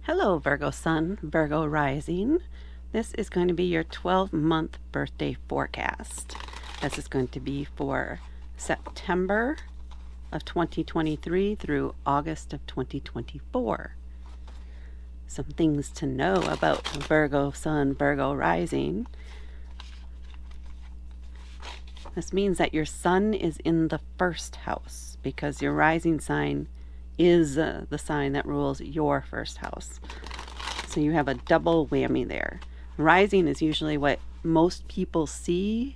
Hello, Virgo Sun, Virgo Rising. This is going to be your 12-month birthday forecast. This is going to be for September of 2023 through August of 2024. Some things to know about Virgo Sun, Virgo Rising. This means that your sun is in the first house because your rising sign is the sign that rules your first house. So you have a double whammy there. Rising is usually what most people see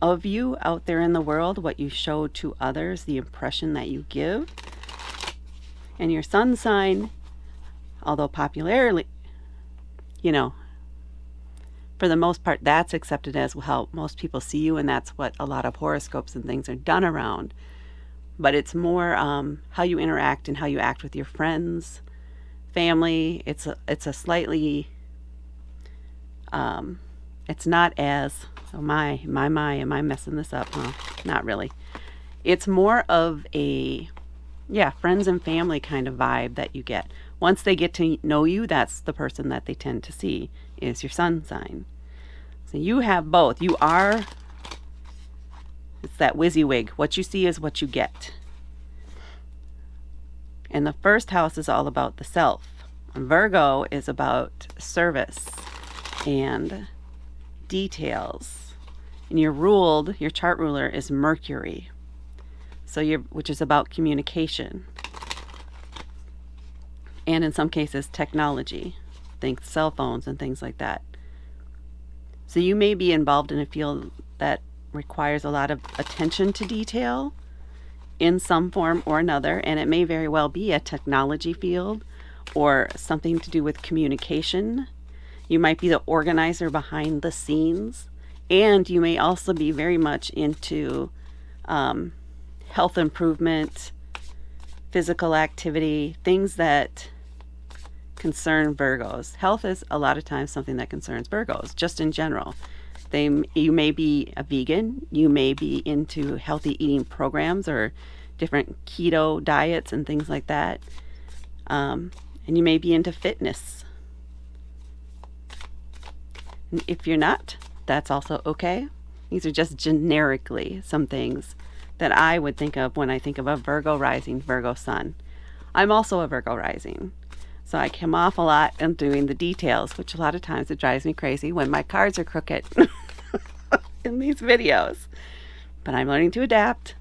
of you out there in the world, what you show to others, the impression that you give. And your sun sign, although popularly, for the most part, that's accepted as how most people see you, and that's what a lot of horoscopes and things are done around. But it's more how you interact and how you act with your friends, family. It's a slightly, it's not as, oh my, am I messing this up? Huh? Not really. It's more of a, friends and family kind of vibe that you get. Once they get to know you, that's the person that they tend to see is your sun sign. So you have both. You are, it's that WYSIWYG. What you see is what you get. And the first house is all about the self. Virgo is about service and details. And your chart ruler is Mercury. Which is about communication. And in some cases, technology. Think cell phones and things like that. So you may be involved in a field that requires a lot of attention to detail in some form or another, and it may very well be a technology field or something to do with communication. You might be the organizer behind the scenes, and you may also be very much into health improvement, physical activity, things that concern Virgos. Health is a lot of times something that concerns Virgos, just in general. You may be a vegan, you may be into healthy eating programs or different keto diets and things like that. And you may be into fitness. And if you're not, that's also okay. These are just generically some things that I would think of when I think of a Virgo rising, Virgo sun. I'm also a Virgo rising. So I come off a lot and doing the details, which a lot of times it drives me crazy when my cards are crooked in these videos. But I'm learning to adapt.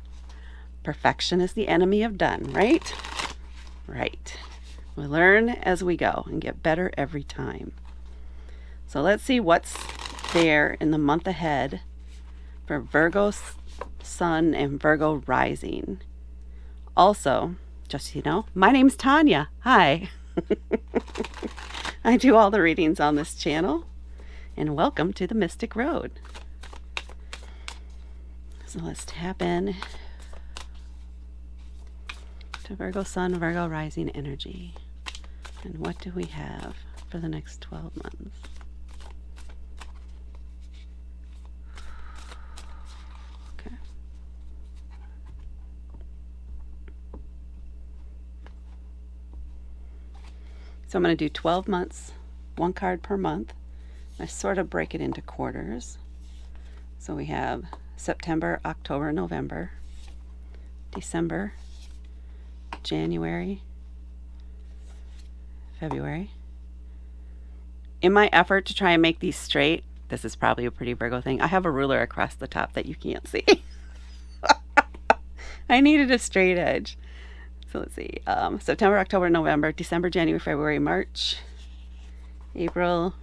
Perfection is the enemy of done, right? Right. We learn as we go and get better every time. So let's see what's there in the month ahead for Virgo Sun and Virgo Rising. Also, just so you know, my name's Tanya. Hi. I do all the readings on this channel, and welcome to the Mystic Road. So let's tap in to Virgo Sun, Virgo Rising energy. And what do we have for the next 12 months? Okay. So I'm going to do 12 months, one card per month. I sort of break it into quarters. So we have September, October, November, December, January, February. In my effort to try and make these straight, this is probably a pretty Virgo thing, I have a ruler across the top that you can't see. I needed a straight edge. So let's see, September, October, November, December, January, February, March, April,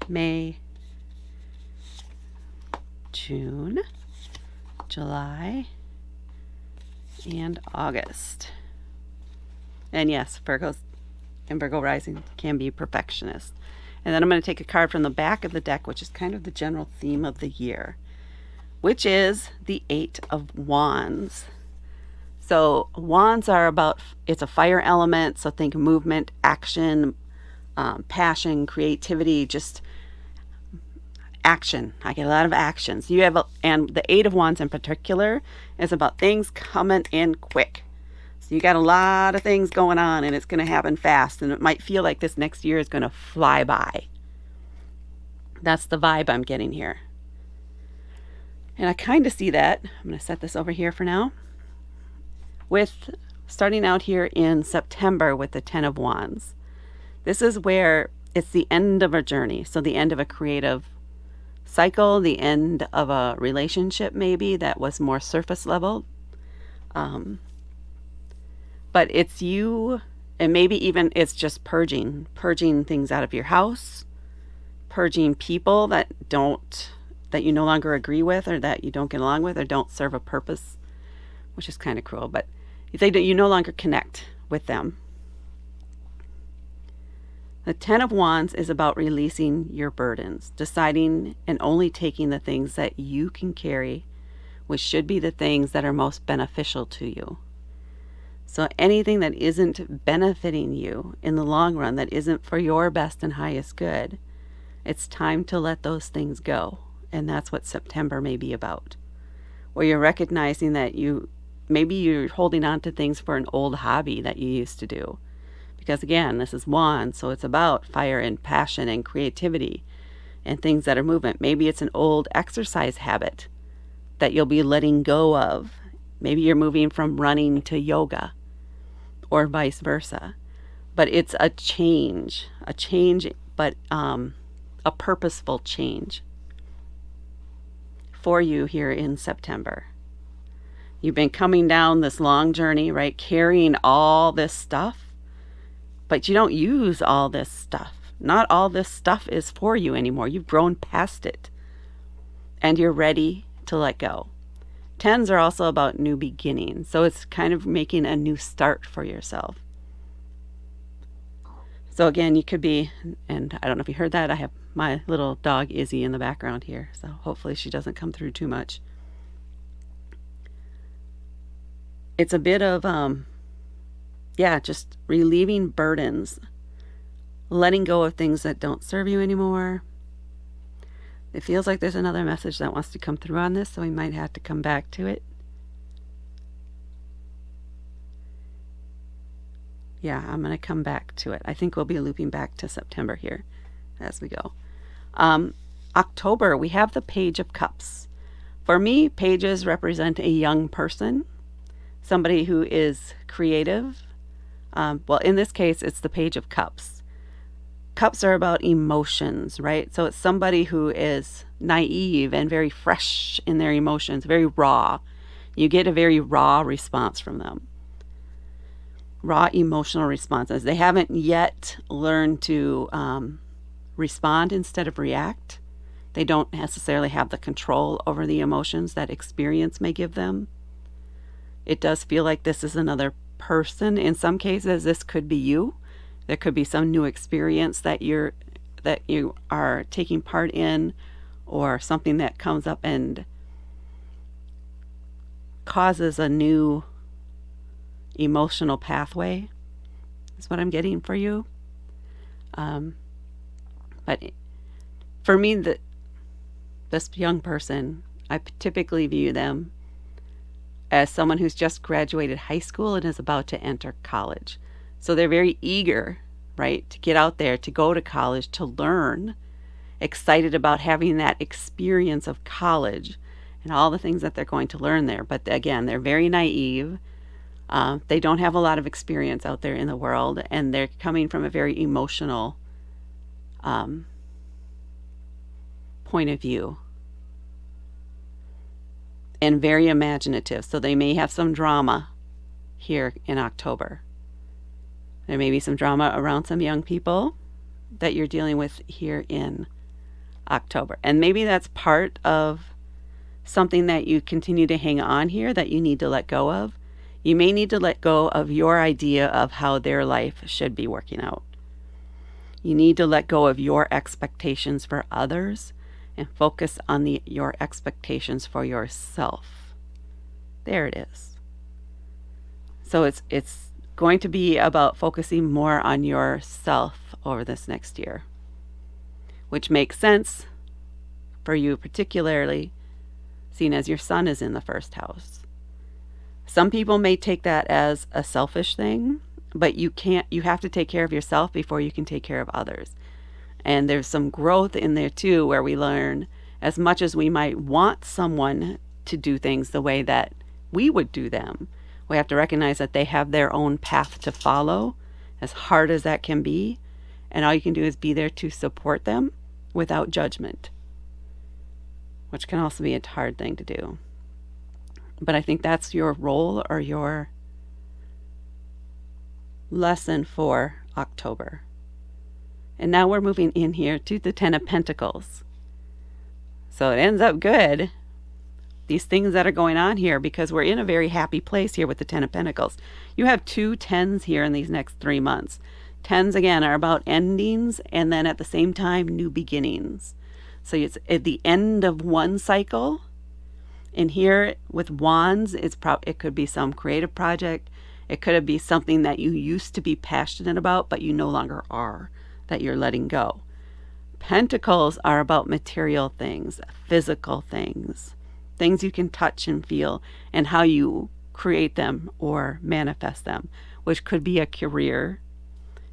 May, June, July, and August. And yes, Virgos and Virgo rising can be perfectionists. And then I'm going to take a card from the back of the deck, which is kind of the general theme of the year, which is the Eight of Wands. So wands are about, it's a fire element, so think movement, action, passion, creativity, just action. I get a lot of actions. And the Eight of Wands in particular is about things coming in quick. So you got a lot of things going on, and it's going to happen fast, and it might feel like this next year is going to fly by. That's the vibe I'm getting here. And I kind of see that. I'm going to set this over here for now. With starting out here in September with the Ten of Wands. This is where it's the end of a journey. So the end of a creative cycle, the end of a relationship maybe that was more surface level. But it's you, and maybe even it's just purging things out of your house, purging people that you no longer agree with, or that you don't get along with, or don't serve a purpose, which is kind of cruel, but you no longer connect with them. The Ten of Wands is about releasing your burdens, deciding and only taking the things that you can carry, which should be the things that are most beneficial to you. So anything that isn't benefiting you in the long run, that isn't for your best and highest good, it's time to let those things go. And that's what September may be about. Where you're recognizing that maybe you're holding on to things for an old hobby that you used to do. Because again, this is Wands, so it's about fire and passion and creativity and things that are movement. Maybe it's an old exercise habit that you'll be letting go of. Maybe you're moving from running to yoga, or vice versa. But it's a change, but a purposeful change for you here in September. You've been coming down this long journey, right? Carrying all this stuff, but you don't use all this stuff. Not all this stuff is for you anymore. You've grown past it, and you're ready to let go. Tens are also about new beginnings, so it's kind of making a new start for yourself. So again, you could be, and I don't know if you heard that, I have my little dog Izzy in the background here, so hopefully she doesn't come through too much. It's a bit of, just relieving burdens, letting go of things that don't serve you anymore. It feels like there's another message that wants to come through on this, so we might have to come back to it. Yeah, I'm going to come back to it. I think we'll be looping back to September here as we go. October, we have the Page of Cups. For me, pages represent a young person, somebody who is creative. In this case, it's the Page of Cups. Cups are about emotions, right? So it's somebody who is naive and very fresh in their emotions, very raw. You get a very raw response from them. Raw emotional responses. They haven't yet learned to respond instead of react. They don't necessarily have the control over the emotions that experience may give them. It does feel like this is another person. In some cases, this could be you. There could be some new experience that you are taking part in, or something that comes up and causes a new emotional pathway. Is what I'm getting for you. But for me, this young person, I typically view them as someone who's just graduated high school and is about to enter college. So they're very eager, right, to get out there, to go to college, to learn, excited about having that experience of college and all the things that they're going to learn there. But again, they're very naive. They don't have a lot of experience out there in the world, and they're coming from a very emotional point of view. And very imaginative. So they may have some drama here in October. There may be some drama around some young people that you're dealing with here in October. And maybe that's part of something that you continue to hang on here that you need to let go of. You may need to let go of your idea of how their life should be working out. You need to let go of your expectations for others and focus on your expectations for yourself. There it is. So it's going to be about focusing more on yourself over this next year, which makes sense for you particularly, seeing as your sun is in the first house. Some people may take that as a selfish thing, but you have to take care of yourself before you can take care of others. And there's some growth in there too, where we learn, as much as we might want someone to do things the way that we would do them, we have to recognize that they have their own path to follow, as hard as that can be. And all you can do is be there to support them without judgment, which can also be a hard thing to do. But I think that's your role or your lesson for October. And now we're moving in here to the Ten of Pentacles. So it ends up good, these things that are going on here, because we're in a very happy place here with the Ten of Pentacles. You have 2 tens here in these next 3 months. Tens, again, are about endings and then at the same time, new beginnings. So it's at the end of one cycle. And here with wands, it could be some creative project. It could be something that you used to be passionate about, but you no longer are, that you're letting go. Pentacles are about material things, physical things, things you can touch and feel, and how you create them or manifest them, which could be a career,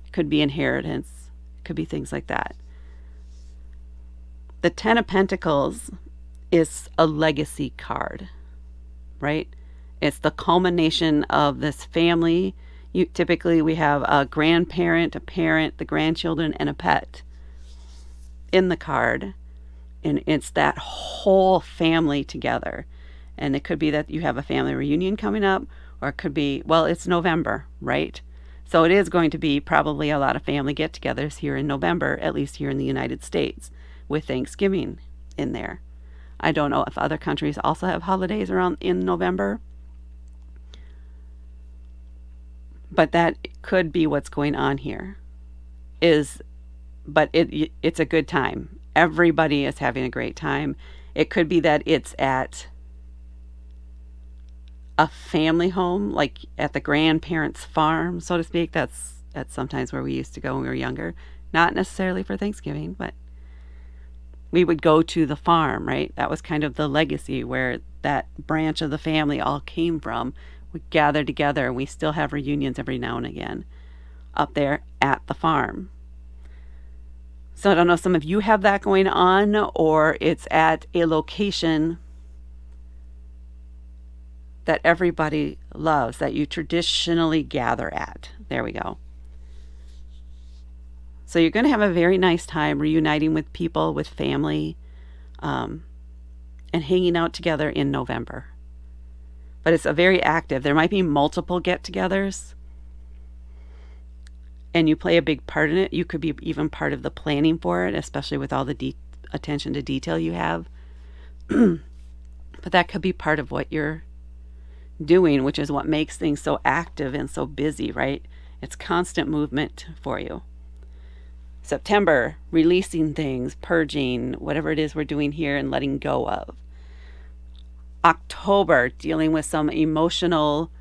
it could be inheritance, it could be things like that. The Ten of Pentacles is a legacy card, right? It's the culmination of this family. Typically, we have a grandparent, a parent, the grandchildren, and a pet in the card. And it's that whole family together. And it could be that you have a family reunion coming up, or it could be, well, it's November, right? So it is going to be probably a lot of family get-togethers here in November, at least here in the United States, with Thanksgiving in there. I don't know if other countries also have holidays around in November, but that could be what's going on here. But it's a good time. Everybody is having a great time. It could be that it's at a family home, like at the grandparents' farm, so to speak. That's sometimes where we used to go when we were younger. Not necessarily for Thanksgiving, but we would go to the farm, right? That was kind of the legacy where that branch of the family all came from. We gather together, and we still have reunions every now and again up there at the farm. So I don't know if some of you have that going on, or it's at a location that everybody loves, that you traditionally gather at. There we go. So you're going to have a very nice time reuniting with people, with family, and hanging out together in November. But it's a very active. There might be multiple get-togethers, and you play a big part in it. You could be even part of the planning for it, especially with all the attention to detail you have. But that could be part of what you're doing, which is what makes things so active and so busy, right? It's constant movement for you. September, releasing things, purging, whatever it is we're doing here and letting go of. October, dealing with some emotional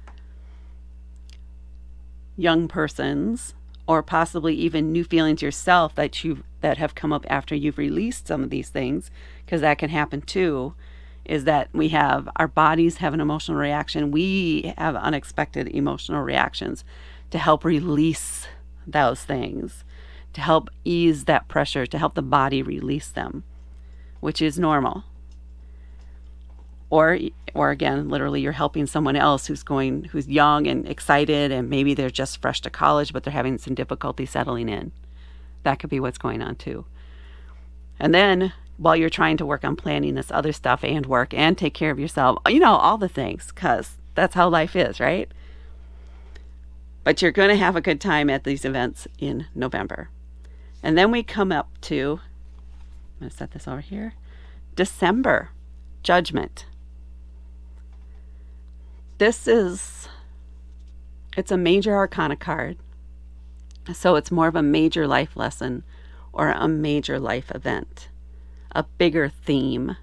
young persons, or possibly even new feelings yourself that have come up after you've released some of these things, because that can happen too, is that our bodies have an emotional reaction. We have unexpected emotional reactions to help release those things, to help ease that pressure, to help the body release them, which is normal. Or again, literally you're helping someone else who's young and excited, and maybe they're just fresh to college, but they're having some difficulty settling in. That could be what's going on too. And then while you're trying to work on planning this other stuff and work and take care of yourself, all the things, because that's how life is, right? But you're going to have a good time at these events in November. And then we come up to, I'm going to set this over here, December, Judgment. It's a major arcana card. So it's more of a major life lesson or a major life event, a bigger theme.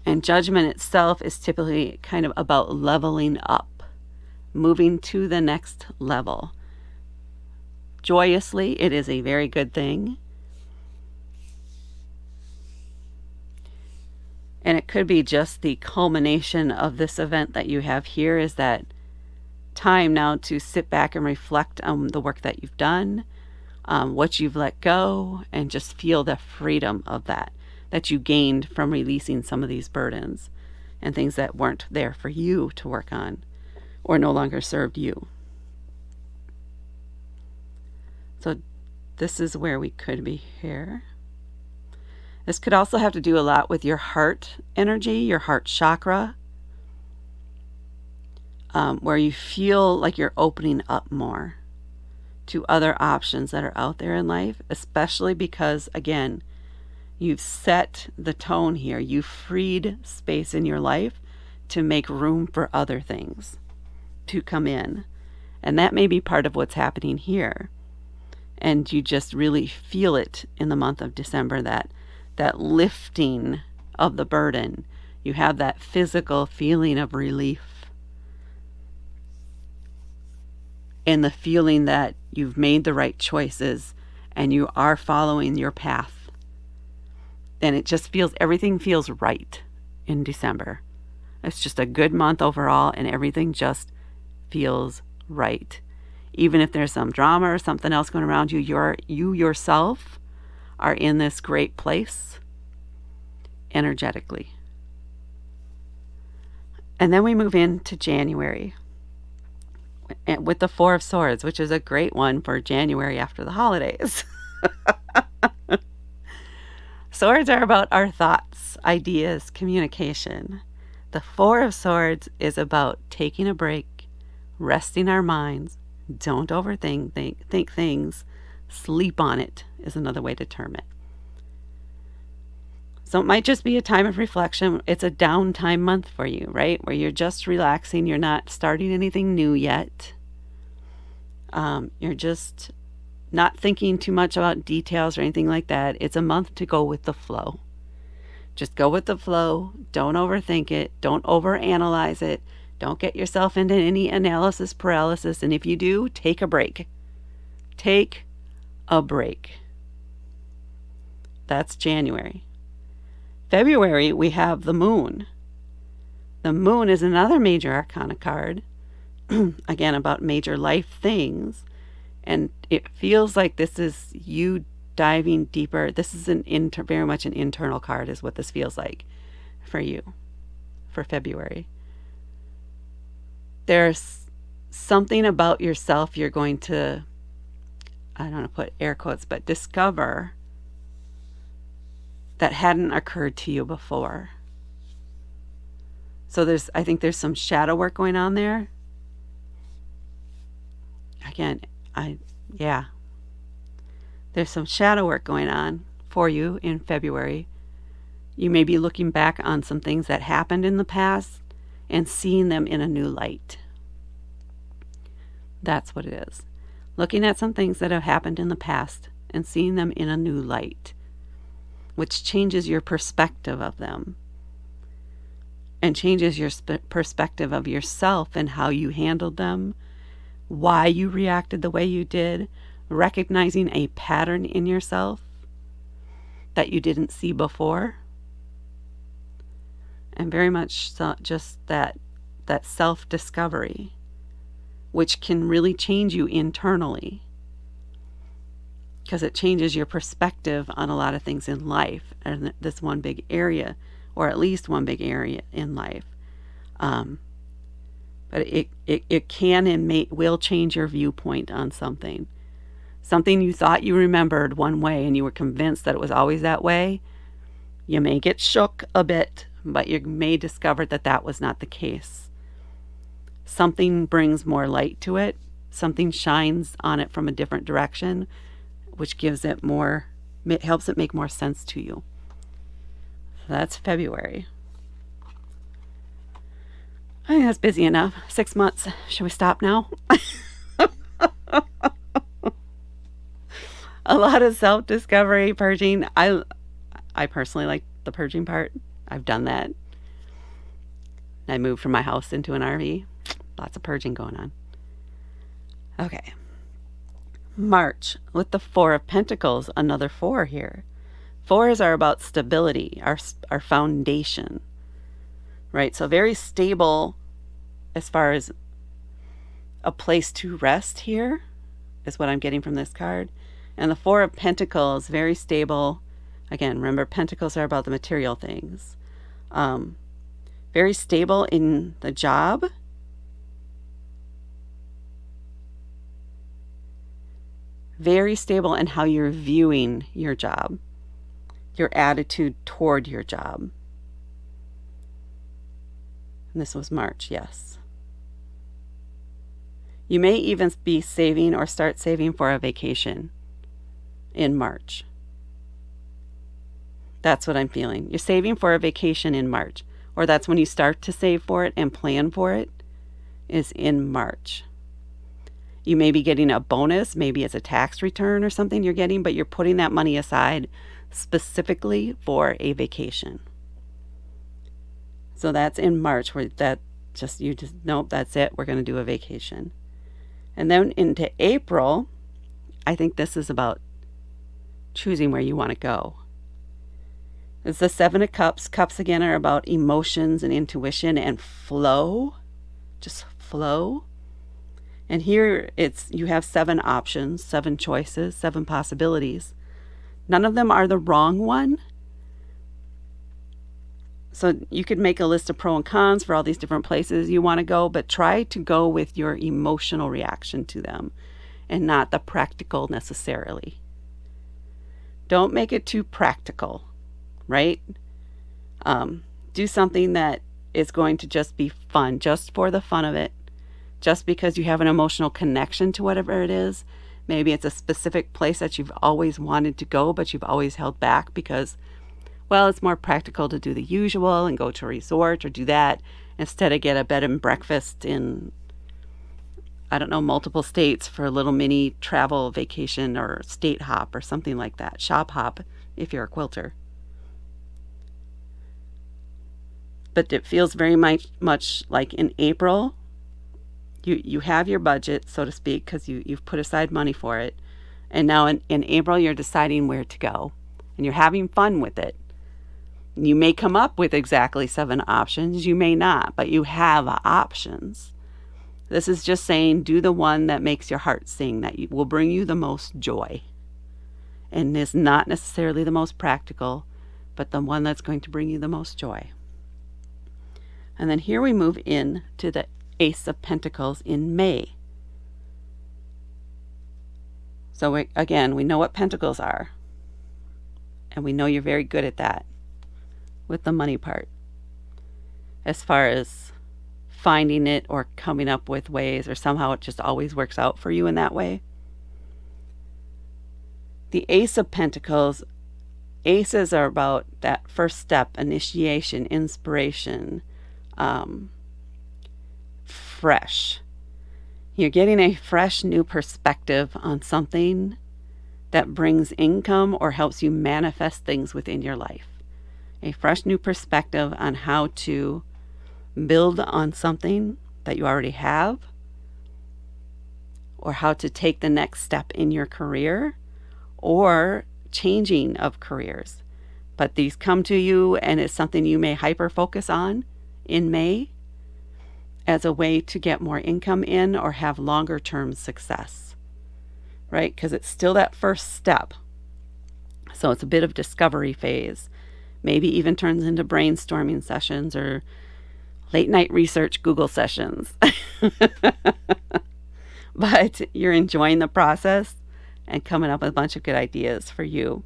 And Judgment itself is typically kind of about leveling up, moving to the next level. Joyously, it is a very good thing. And it could be just the culmination of this event that you have here is that time now to sit back and reflect on the work that you've done, what you've let go, and just feel the freedom of that you gained from releasing some of these burdens and things that weren't there for you to work on or no longer served you. So this is where we could be here. This could also have to do a lot with your heart energy, your heart chakra, where you feel like you're opening up more to other options that are out there in life, especially because, again, you've set the tone here. You've freed space in your life to make room for other things to come in. And that may be part of what's happening here. And you just really feel it in the month of December, that lifting of the burden. You have that physical feeling of relief. And the feeling that you've made the right choices and you are following your path. And it just feels, everything feels right in December. It's just a good month overall, and everything just feels right. Even if there's some drama or something else going around you, you yourself are in this great place energetically. And then we move into January with the Four of Swords, which is a great one for January after the holidays. Swords are about our thoughts, ideas, communication. The Four of Swords is about taking a break, resting our minds. Don't overthink think things. Sleep on it is another way to term it. So it might just be a time of reflection. It's a downtime month for you, right? Where you're just relaxing. You're not starting anything new yet. You're just not thinking too much about details or anything like that. It's a month to go with the flow. Just go with the flow. Don't overthink it. Don't overanalyze it. Don't get yourself into any analysis paralysis. And if you do, take a break. Take a break. That's January. February, we have the moon. The moon is another major arcana card. Again, about major life things. And it feels like this is you diving deeper. This is very much an internal card is what this feels like for you for February. There's something about yourself you're going to, I don't want to put air quotes, but discover that hadn't occurred to you before. So I think there's some shadow work going on there. Again, there's some shadow work going on for you in February. You may be looking back on some things that happened in the past and seeing them in a new light. That's what it is. Looking at some things that have happened in the past and seeing them in a new light, which changes your perspective of them and changes your perspective of yourself and how you handled them, why you reacted the way you did, recognizing a pattern in yourself that you didn't see before. And very much so, just that self-discovery, which can really change you internally, because it changes your perspective on a lot of things in life, and this one big area, or at least one big area in life. But it can and will change your viewpoint on something. Something you thought you remembered one way and you were convinced that it was always that way. You may get shook a bit, but you may discover that that was not the case. Something brings more light to it. Something shines on it from a different direction, which gives it more, helps it make more sense to you. So that's February. I think that's busy enough. 6 months. Should we stop now? A lot of self-discovery, purging. I personally like the purging part. I've done that. I moved from my house into an RV. Lots of purging going on. Okay. March with the Four of Pentacles, another 4 here. Fours are about stability, our foundation, right? So very stable as far as a place to rest here is what I'm getting from this card. And the Four of Pentacles, very stable. Again, remember, Pentacles are about the material things. Very stable in the job. Very stable in how you're viewing your job, your attitude toward your job. And this was March, yes. You may even be saving or start saving for a vacation in March. That's what I'm feeling. You're saving for a vacation in March, or that's when you start to save for it and plan for it, is in March. You may be getting a bonus, maybe it's a tax return or something you're getting, but you're putting that money aside specifically for a vacation. So that's in March, where nope, that's it. We're going to do a vacation. And then into April, I think this is about choosing where you want to go. It's the Seven of Cups. Cups, again, are about emotions and intuition and flow. Just flow. And here you have 7 options, 7 choices, 7 possibilities. None of them are the wrong one. So you could make a list of pros and cons for all these different places you want to go, but try to go with your emotional reaction to them and not the practical necessarily. Don't make it too practical, right? Do something that is going to just be fun, just for the fun of it, just because you have an emotional connection to whatever it is. Maybe it's a specific place that you've always wanted to go, but you've always held back because, well, it's more practical to do the usual and go to a resort or do that instead of get a bed and breakfast in, I don't know, multiple states for a little mini travel vacation or state hop or something like that. Shop hop if you're a quilter. But it feels very much like in April, you have your budget, so to speak, because you've put aside money for it. And now in April, you're deciding where to go. And you're having fun with it. You may come up with exactly 7 options. You may not, but you have options. This is just saying do the one that makes your heart sing, that will bring you the most joy. And is not necessarily the most practical, but the one that's going to bring you the most joy. And then here we move in to the Ace of Pentacles in May. So we know what pentacles are. And we know you're very good at that with the money part. As far as finding it or coming up with ways, or somehow it just always works out for you in that way. The Ace of Pentacles, aces are about that first step, initiation, inspiration, fresh. You're getting a fresh new perspective on something that brings income or helps you manifest things within your life. A fresh new perspective on how to build on something that you already have, or how to take the next step in your career, or changing of careers. But these come to you, and it's something you may hyper focus on in May as a way to get more income in or have longer term success, right? Because it's still that first step. So it's a bit of discovery phase. Maybe even turns into brainstorming sessions or late night research Google sessions. But you're enjoying the process and coming up with a bunch of good ideas for you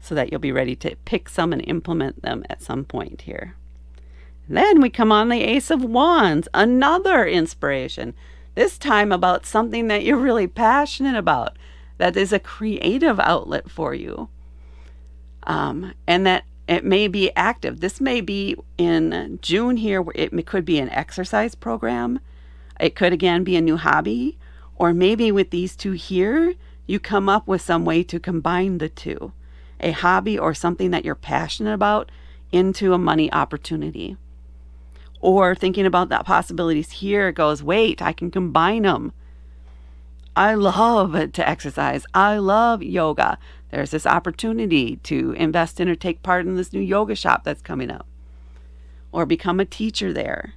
so that you'll be ready to pick some and implement them at some point here. Then we come on the Ace of Wands, another inspiration, this time about something that you're really passionate about, that is a creative outlet for you. And that it may be active. This may be in June here, where it could be an exercise program. It could, again, be a new hobby. Or maybe with these two here, you come up with some way to combine the two. A hobby or something that you're passionate about into a money opportunity. Or thinking about that possibilities here, it goes, wait, I can combine them. I love to exercise. I love yoga. There's this opportunity to invest in or take part in this new yoga shop that's coming up, or become a teacher there.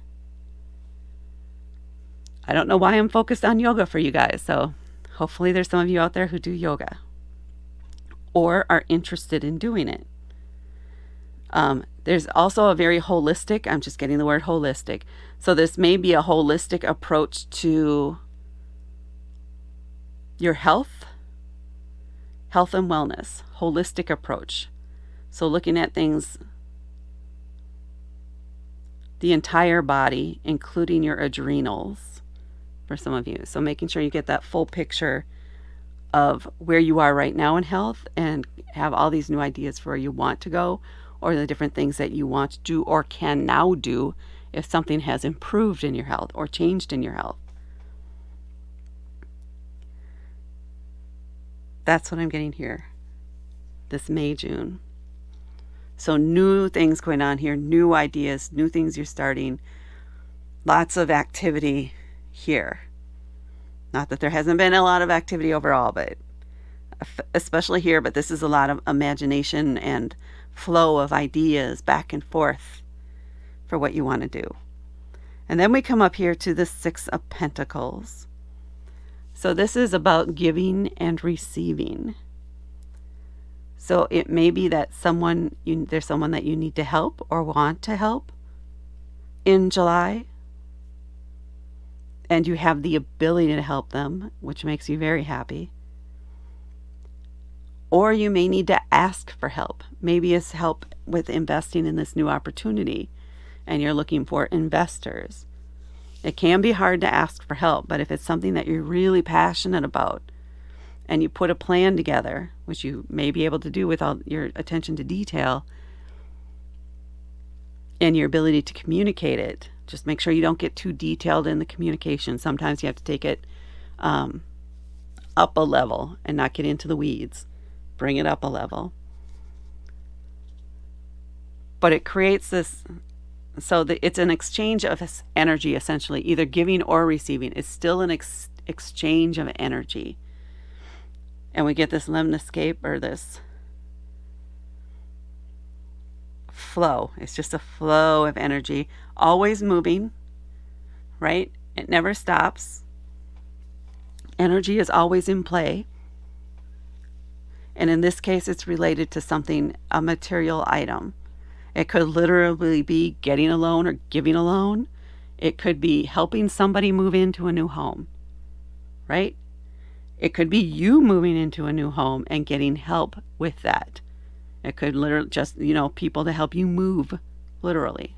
I don't know why I'm focused on yoga for you guys, so hopefully there's some of you out there who do yoga or are interested in doing it. There's also a very holistic, I'm just getting the word holistic. So this may be a holistic approach to your health and wellness, holistic approach. So looking at things, the entire body, including your adrenals for some of you. So making sure you get that full picture of where you are right now in health and have all these new ideas for where you want to go, or the different things that you want to do or can now do if something has improved in your health or changed in your health. That's what I'm getting here this May, June. So new things going on here, new ideas, new things you're starting, lots of activity here. Not that there hasn't been a lot of activity overall, but especially here, but this is a lot of imagination and flow of ideas back and forth for what you want to do. And then we come up here to the Six of Pentacles. So this is about giving and receiving. So it may be that there's someone that you need to help or want to help in July, and you have the ability to help them, which makes you very happy. Or you may need to ask for help. Maybe it's help with investing in this new opportunity, and you're looking for investors. It can be hard to ask for help, but if it's something that you're really passionate about, and you put a plan together, which you may be able to do with all your attention to detail and your ability to communicate it, just make sure you don't get too detailed in the communication. Sometimes you have to take it up a level and not get into the weeds. Bring it up a level. But it creates this, so that it's an exchange of energy, essentially, either giving or receiving. It's still an exchange of energy. And we get this lemniscape, or this flow. It's just a flow of energy, always moving, right? It never stops. Energy is always in play. And in this case, it's related to something, a material item. It could literally be getting a loan or giving a loan. It could be helping somebody move into a new home, right? It could be you moving into a new home and getting help with that. It could literally just, people to help you move, literally.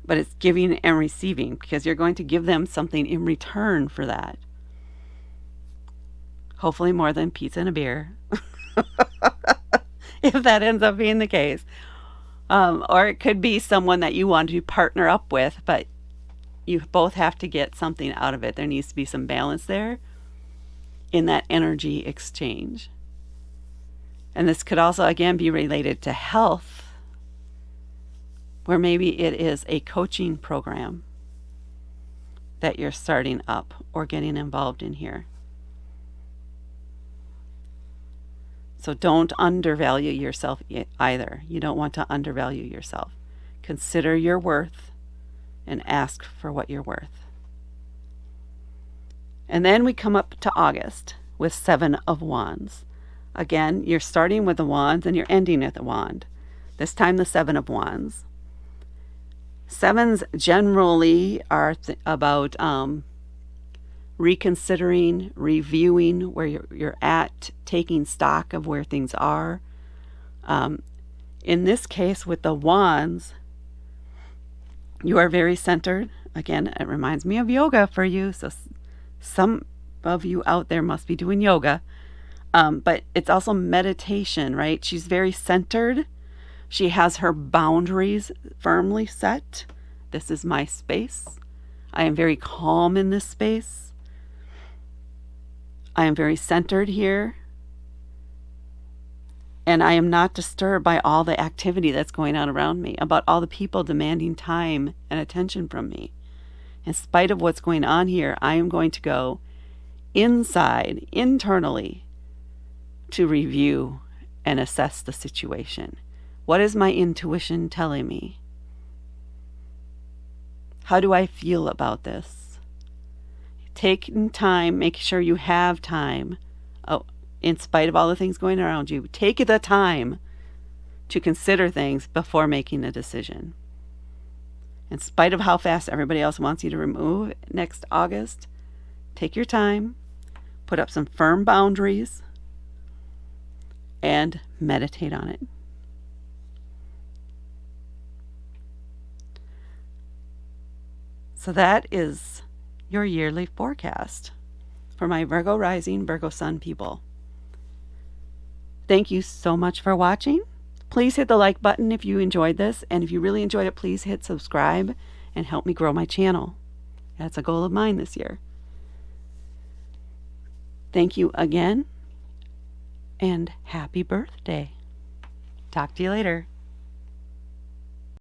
But it's giving and receiving, because you're going to give them something in return for that. Hopefully more than pizza and a beer, if that ends up being the case. Or it could be someone that you want to partner up with, but you both have to get something out of it. There needs to be some balance there in that energy exchange. And this could also, again, be related to health, where maybe it is a coaching program that you're starting up or getting involved in here. So don't undervalue yourself either. You don't want to undervalue yourself. Consider your worth and ask for what you're worth. And then we come up to August with Seven of Wands. Again, you're starting with the Wands and you're ending at the Wand. This time the Seven of Wands. Sevens generally are about reconsidering, reviewing where you're at, taking stock of where things are. In this case, with the Wands, you are very centered. Again, it reminds me of yoga for you. So some of you out there must be doing yoga. But it's also meditation, right? She's very centered. She has her boundaries firmly set. This is my space. I am very calm in this space. I am very centered here. And I am not disturbed by all the activity that's going on around me, about all the people demanding time and attention from me. In spite of what's going on here, I am going to go inside, internally, to review and assess the situation. What is my intuition telling me? How do I feel about this? Taking time, make sure you have time. Oh, in spite of all the things going around you, take the time to consider things before making a decision. In spite of how fast everybody else wants you to remove next August, take your time, put up some firm boundaries, and meditate on it. So that is your yearly forecast for my Virgo Rising, Virgo Sun people. Thank you so much for watching. Please hit the like button if you enjoyed this, and if you really enjoyed it, please hit subscribe and help me grow my channel. That's a goal of mine this year. Thank you again, and happy birthday. Talk to you later.